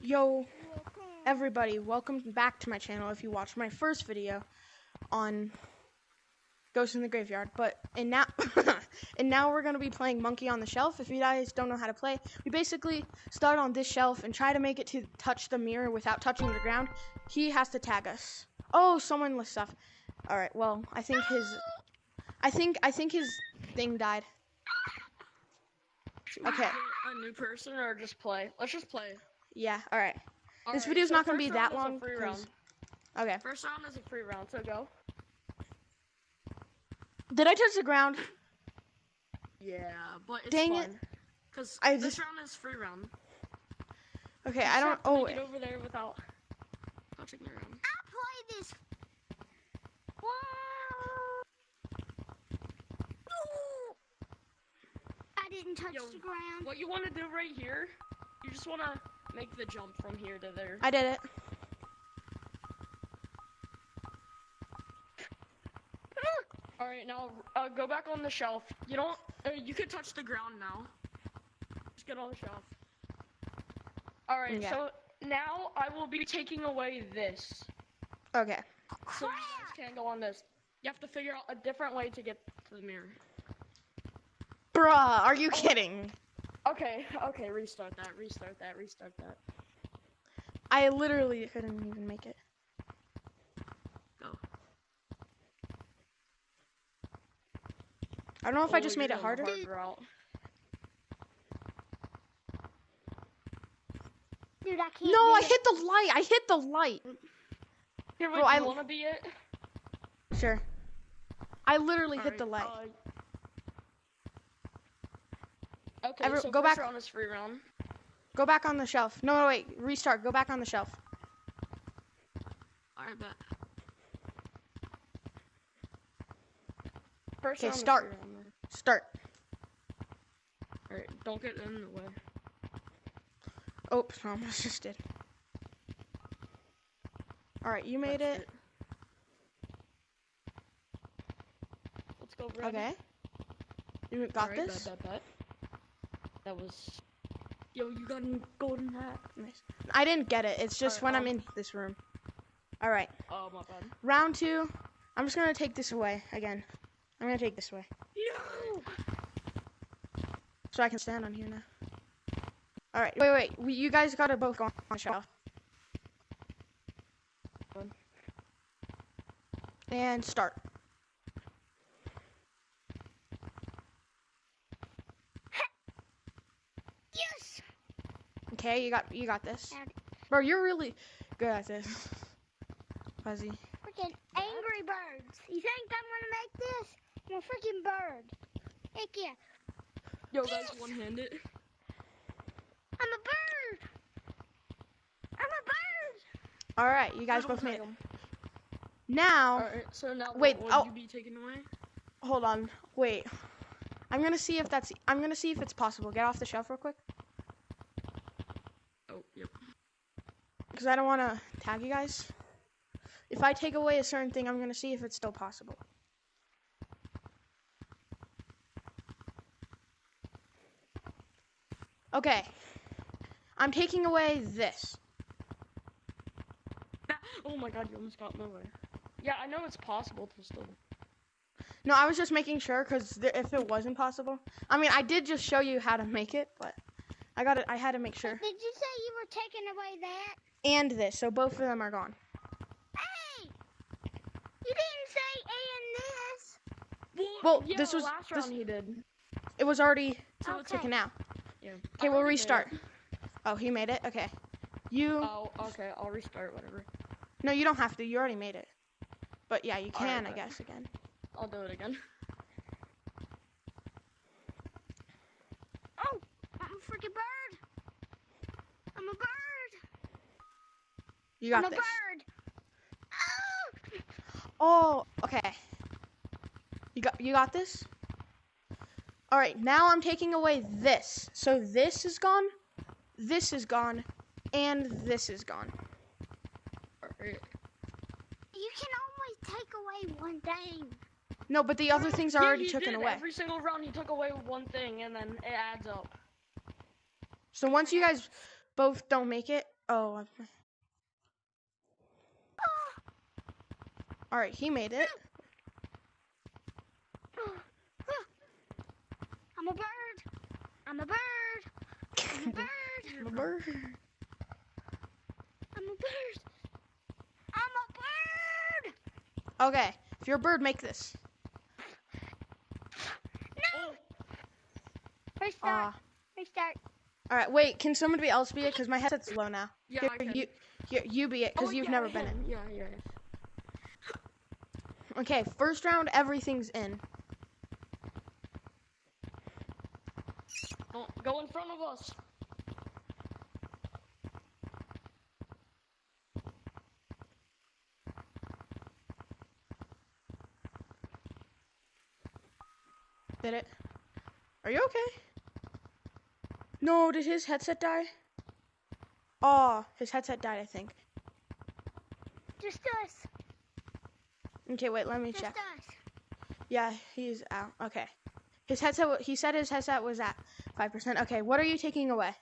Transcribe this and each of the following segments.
Yo, everybody, welcome back to my channel if you watched my first video on Ghosts in the Graveyard. And now we're going to be playing Monkey on the Shelf. If you guys don't know how to play, we basically start on this shelf and try to make it to touch the mirror without touching the ground. He has to tag us. Oh, someone left stuff. Alright, well, I think his thing died. Okay. A new person or just play? Let's just play. Yeah, alright. This video's not going to be that long. Free round. Okay. First round is a free round, so go. Did I touch the ground? Yeah, but it's Dang fun. it. Because I this just... round is free round. Okay, I don't... Oh, get over there without touching the ground. I'll play this. I didn't touch the ground. What you want to do right here, you just want to make the jump from here to there. I did it. Alright, now go back on the shelf. You don't... you could touch the ground now. Just get on the shelf. Alright, so now I will be taking away this. Okay. So you guys can't go on this. You have to figure out a different way to get to the mirror. Bruh, are you kidding? Okay, restart that. I literally couldn't even make it. Go. I don't know if I just made it harder. Dude, I can't. No, I hit the light. I hit the light. Here, wait, Bro, you wanna be it? Sure. I literally hit the light. Okay, so go first back. round is free round. Go back on the shelf. No, wait. Restart. Go back on the shelf. Alright, bet. First Okay, round start. is free round, then. Start. Alright, don't get in the way. Oops, I almost just did. Alright, you made it. Let's go, Brad. Okay. You got Alright, this? bet. That was... Yo, you got a golden hat. Nice. I didn't get it. It's just when I'm in this room. Alright. Oh, my bad. Round 2. I'm just going to take this away again. I'm going to take this away. Yo! So I can stand on here now. Alright, wait. You guys got to both go on the shelf. And start. Yes. Okay, you got this. Bro, you're really good at this. Fuzzy. Freaking Angry Birds. You think I'm gonna make this? I'm a freaking bird. Heck yeah. Yo, guys, one-handed. I'm a bird. I'm a bird. Alright, you guys both made it. Now, Alright, so now wait, what would you be taking away? hold on. Wait. I'm gonna see if it's possible. Get off the shelf real quick. Oh, yep. Because I don't want to tag you guys. If I take away a certain thing, I'm gonna see if it's still possible. Okay. I'm taking away this. Oh my god, you almost got nowhere. Yeah, I know it's possible to still... No, I was just making sure, because if it wasn't possible... I mean, I did just show you how to make it, but I had to make sure. Did you say you were taking away that? And this, so both of them are gone. Hey! You didn't say and this. Well, yeah, this was... last round he did. It was already Okay. taken out. Yeah. Okay, we'll restart. Oh, he made it? Okay. You... Oh, okay, I'll restart, whatever. No, you don't have to. You already made it. But yeah, you can, Alright, I guess, again. I'll do it again. Oh, I'm a freaking bird. I'm a bird. You got I'm a this. bird. Oh! Oh, okay. You got this? All right, now I'm taking away this. So this is gone, and this is gone. Alright. You can always take away one thing. No, but the other things are already he taken did. away. Every single round he took away one thing and then it adds up. So once you guys both don't make it, Oh. All right, he made it. I'm a bird. I'm a bird. I'm a bird. I'm a bird. I'm a bird. I'm a bird. Okay, if you're a bird, make this. No. Restart. Restart. All right, wait. Can somebody else be it? Cause my headset's low now. Yeah, Here, I can. you be it, cause you've never been in. Yeah. Okay, first round, everything's in. Don't go in front of us. Did it? Are you okay? No, did his headset die? Oh, his headset died, I think. Just us. Okay, wait, let me Just check. us. Yeah, he's out. Okay. His headset, he said his headset was at 5%. Okay, what are you taking away?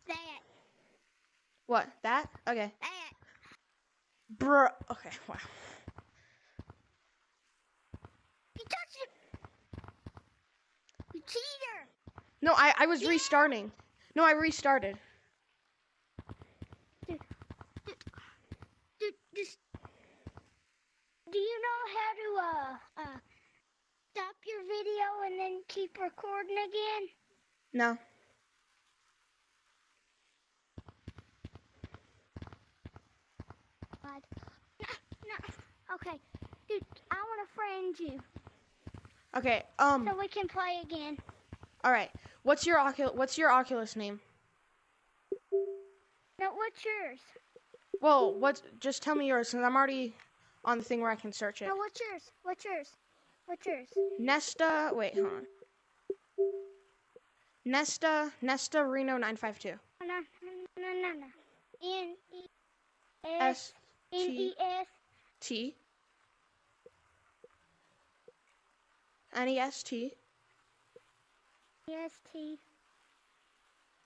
That. What? That? Okay. That. Bruh. Okay, wow. You touched it. You cheater. No, I was restarting. No, I restarted. Do you know how to stop your video and then keep recording again? No. God. No. Okay. Dude, I want to friend you Okay, so we can play again. all right. What's your Oculus name? No, what's yours? Well, just tell me yours since I'm already on the thing where I can search it. No, what's yours? What's yours? What's yours? Nesta, wait, hold on. Nesta Reno 952. No. S N-E-S. T N-E-S-T E-S-T.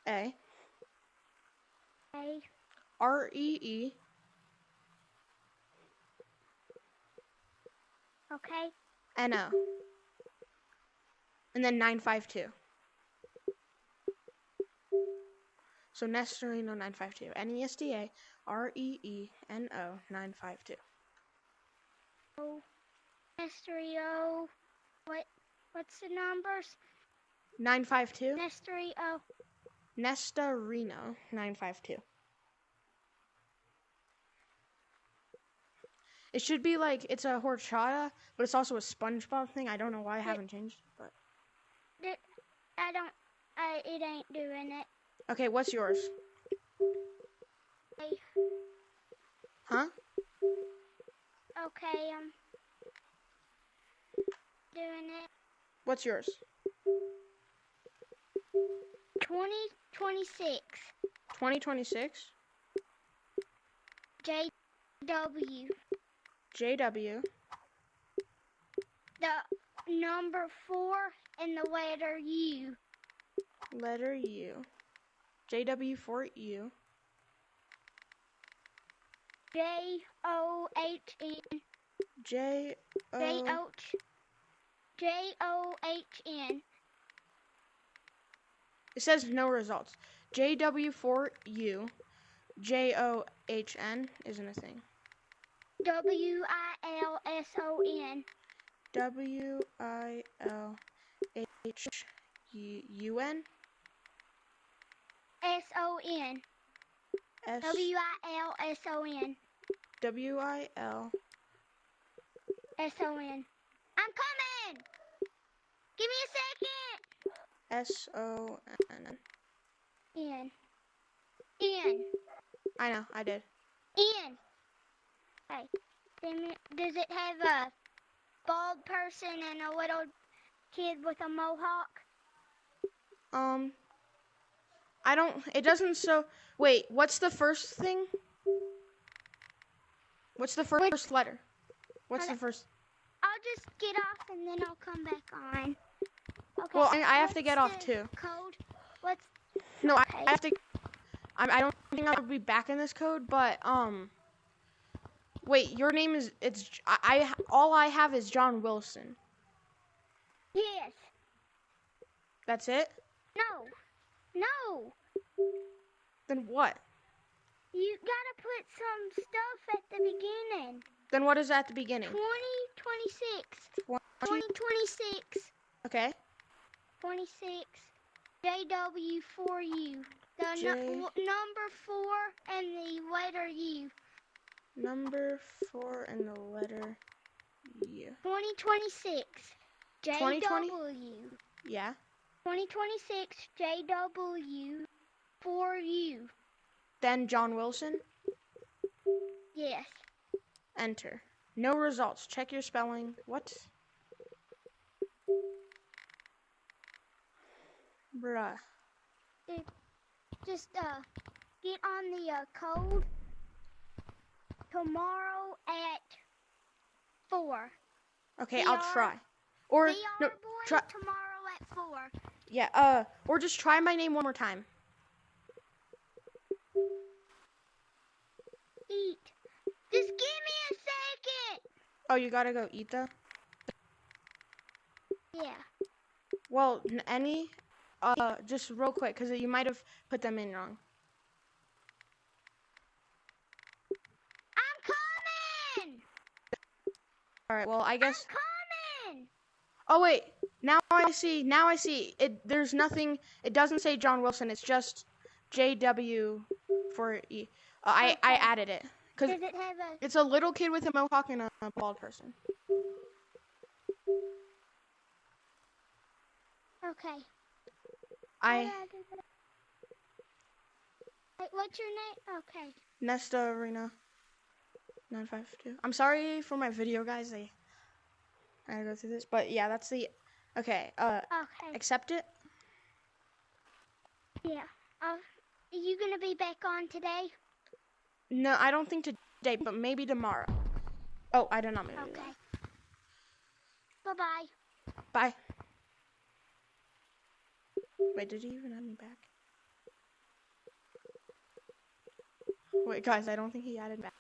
A A. R-E-E Okay. N-O. And then 952. So Nesta Reno 952. N-E-S-T-A R-E-E-N-O 952. Oh. Nesterio. What's the numbers? 952. Nesterio. Nesta Reno 952. It should be like it's a horchata, but it's also a SpongeBob thing. I don't know why I haven't changed, but It ain't doing it. okay. What's yours? Hey. Huh? Okay, doing it. What's yours? 2026. 2026. JW. JW. The number 4 and the letter U. Letter U. JW4U. J-O-H-N. J-O-H-N. It says no results. JW4U. JOHN isn't a thing. W-I-L-S-O-N. WILHUN. S-O-N. S W-I-L-S-O-N. WIL. S-O-N. I'm coming! Give me a second! SONN. N. N. I know, I did. N. Okay. Does it have a bald person and a little kid with a mohawk? I don't, it doesn't wait, what's the first thing? What's the first letter? What's the first? I'll just get off and then I'll come back on. Okay. Well, I have to get off the too. Code? What's No, okay. I have to. I don't think I'll be back in this code, but wait, your name is all I have is John Wilson. Yes. That's it? No. Then what? You gotta put some stuff at the beginning. Then what is at the beginning? 2026. 2026. Okay. 26. JW4U. The number 4 and the letter U. Number 4 and the letter U. 2026. 2020? JW. Yeah. 2026 JW 4U. Then John Wilson. Yes. Enter. No results. Check your spelling. What? Bruh. Just get on the code tomorrow at 4. Okay, I'll try. Or no, try tomorrow at 4. Yeah, or just try my name one more time. Eat. Just give me a second. Oh, you gotta go eat though? Yeah. Well, just real quick, because you might have put them in wrong. I'm coming! Alright, well, I guess... I'm coming! Oh, wait. Now I see. There's nothing... It doesn't say John Wilson. It's just JW for E. I added it. Does it have a... It's a little kid with a mohawk and a bald person. Okay. Wait, what's your name? Okay. Nesta Arena 952. I'm sorry for my video, guys. I gotta go through this, but yeah, that's the. Okay. Okay. Accept it. Yeah. Are you gonna be back on today? No, I don't think today, but maybe tomorrow. Oh, I did not mean to do Okay. that. Bye-bye. Bye. Wait, did he even add me back? Wait, guys, I don't think he added back.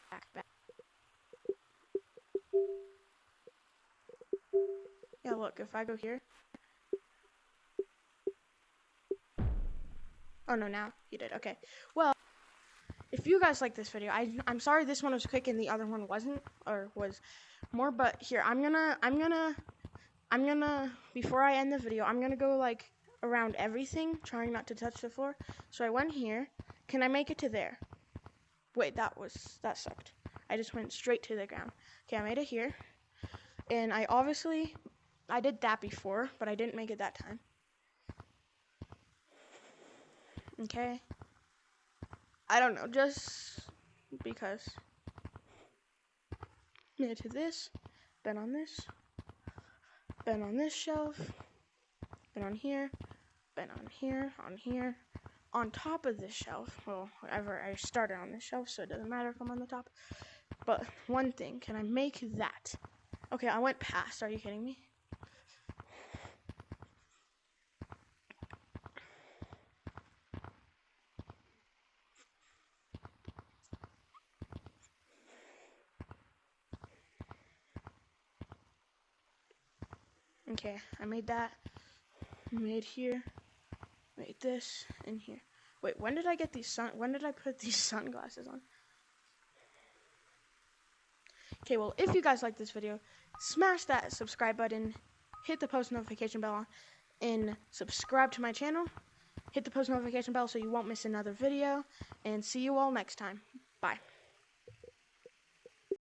Yeah, look, if I go here. Oh, no, now he did. Okay. Well, if you guys like this video, I'm sorry this one was quick and the other one wasn't, or was more, but here, I'm gonna, before I end the video, I'm gonna go, like, around everything, trying not to touch the floor. So I went here. Can I make it to there? Wait, that sucked. I just went straight to the ground. Okay, I made it here. And I did that before, but I didn't make it that time. Okay. I don't know, just because. Made it to this, been on this, been on this shelf, been on here, been on here, on top of this shelf. Well, whatever, I started on this shelf, so it doesn't matter if I'm on the top. But one thing, can I make that? Okay, I went past, are you kidding me? Okay, I made that, made here, made this, and here. Wait, when did I put these sunglasses on? Okay, well, if you guys like this video, smash that subscribe button, hit the post notification bell, and subscribe to my channel. Hit the post notification bell so you won't miss another video, and see you all next time. Bye.